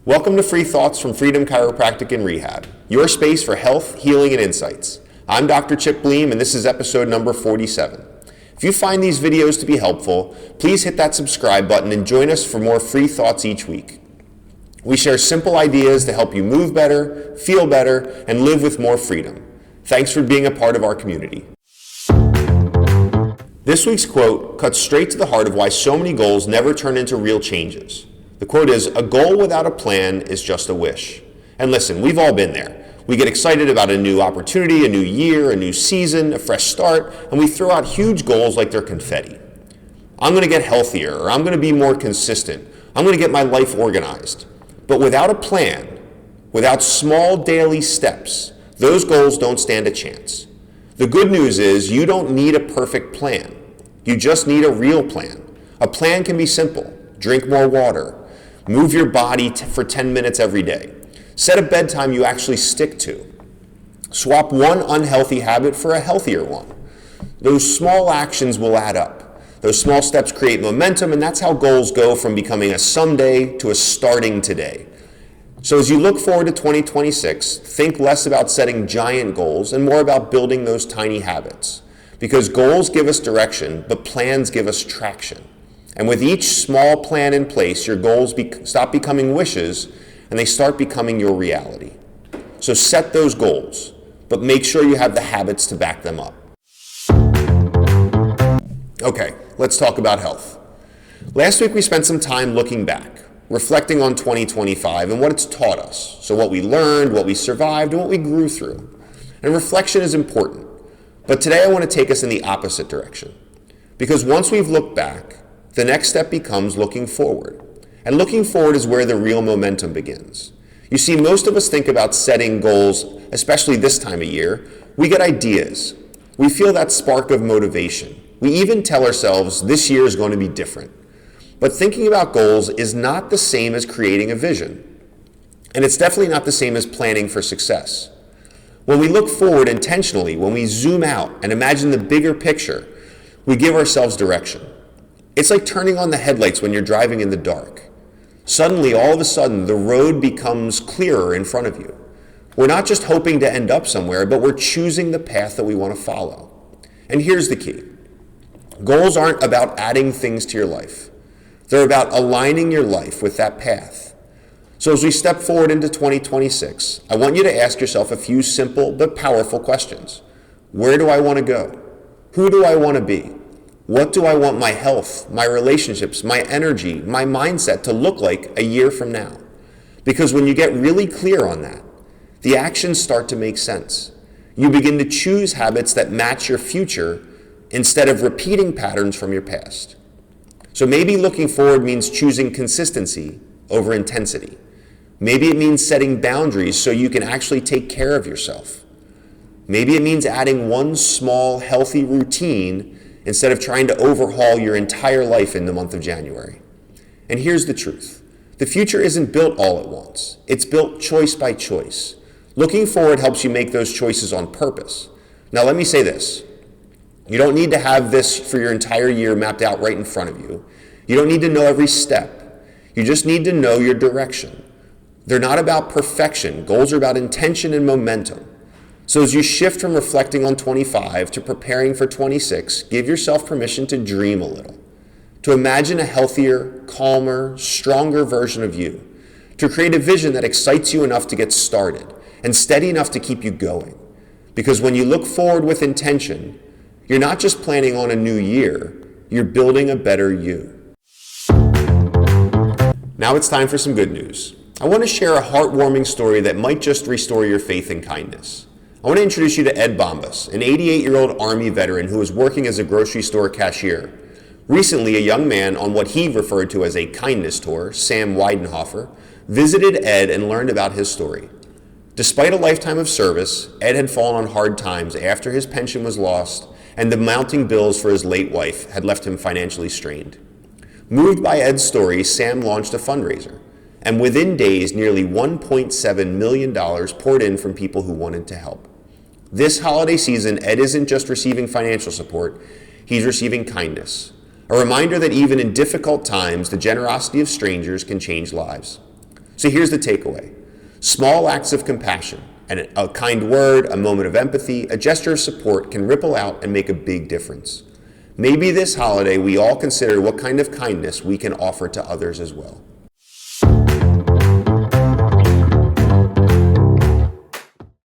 Welcome to Free Thoughts from Freedom Chiropractic and Rehab, your space for health, healing, and insights. I'm Dr. Chip Bleem, and this is episode number 47. If you find these videos to be helpful, please hit that subscribe button and join us for more free thoughts each week. We share simple ideas to help you move better, feel better, and live with more freedom. Thanks for being a part of our community. This week's quote cuts straight to the heart of why so many goals never turn into real changes. The quote is, "A goal without a plan is just a wish." And listen, we've all been there. We get excited about a new opportunity, a new year, a new season, a fresh start, and we throw out huge goals like they're confetti. I'm going to get healthier, or I'm going to be more consistent. I'm going to get my life organized. But without a plan, without small daily steps, those goals don't stand a chance. The good news is you don't need a perfect plan. You just need a real plan. A plan can be simple. Drink more water. Move your body for 10 minutes every day. Set a bedtime you actually stick to. Swap one unhealthy habit for a healthier one. Those small actions will add up. Those small steps create momentum, and that's how goals go from becoming a someday to a starting today. So as you look forward to 2026, think less about setting giant goals and more about building those tiny habits. Because goals give us direction, but plans give us traction. And with each small plan in place, your goals stop becoming wishes and they start becoming your reality. So set those goals, but make sure you have the habits to back them up. Okay, let's talk about health. Last week we spent some time looking back, reflecting on 2025 and what it's taught us. So what we learned, what we survived, and what we grew through. And reflection is important. But today I want to take us in the opposite direction. Because once we've looked back, the next step becomes looking forward. And looking forward is where the real momentum begins. You see, most of us think about setting goals, especially this time of year. We get ideas. We feel that spark of motivation. We even tell ourselves this year is going to be different. But thinking about goals is not the same as creating a vision. And it's definitely not the same as planning for success. When we look forward intentionally, when we zoom out and imagine the bigger picture, we give ourselves direction. It's like turning on the headlights when you're driving in the dark. Suddenly, all of a sudden, the road becomes clearer in front of you. We're not just hoping to end up somewhere, but we're choosing the path that we want to follow. And here's the key. Goals aren't about adding things to your life. They're about aligning your life with that path. So as we step forward into 2026, I want you to ask yourself a few simple but powerful questions. Where do I want to go? Who do I want to be? What do I want my health, my relationships, my energy, my mindset to look like a year from now? Because when you get really clear on that, the actions start to make sense. You begin to choose habits that match your future instead of repeating patterns from your past. So maybe looking forward means choosing consistency over intensity. Maybe it means setting boundaries so you can actually take care of yourself. Maybe it means adding one small, healthy routine instead of trying to overhaul your entire life in the month of January. And here's the truth. The future isn't built all at once. It's built choice by choice. Looking forward helps you make those choices on purpose. Now let me say this. You don't need to have this for your entire year mapped out right in front of you. You don't need to know every step. You just need to know your direction. They're not about perfection. Goals are about intention and momentum. So as you shift from reflecting on 25 to preparing for 26, give yourself permission to dream a little, to imagine a healthier, calmer, stronger version of you, to create a vision that excites you enough to get started and steady enough to keep you going. Because when you look forward with intention, you're not just planning on a new year, you're building a better you. Now it's time for some good news. I want to share a heartwarming story that might just restore your faith and kindness. I want to introduce you to Ed Bombas, an 88-year-old Army veteran who was working as a grocery store cashier. Recently, a young man on what he referred to as a kindness tour, Sam Weidenhofer, visited Ed and learned about his story. Despite a lifetime of service, Ed had fallen on hard times after his pension was lost and the mounting bills for his late wife had left him financially strained. Moved by Ed's story, Sam launched a fundraiser. And within days, nearly $1.7 million poured in from people who wanted to help. This holiday season, Ed isn't just receiving financial support, he's receiving kindness. A reminder that even in difficult times, the generosity of strangers can change lives. So here's the takeaway. Small acts of compassion, and a kind word, a moment of empathy, a gesture of support can ripple out and make a big difference. Maybe this holiday we all consider what kind of kindness we can offer to others as well.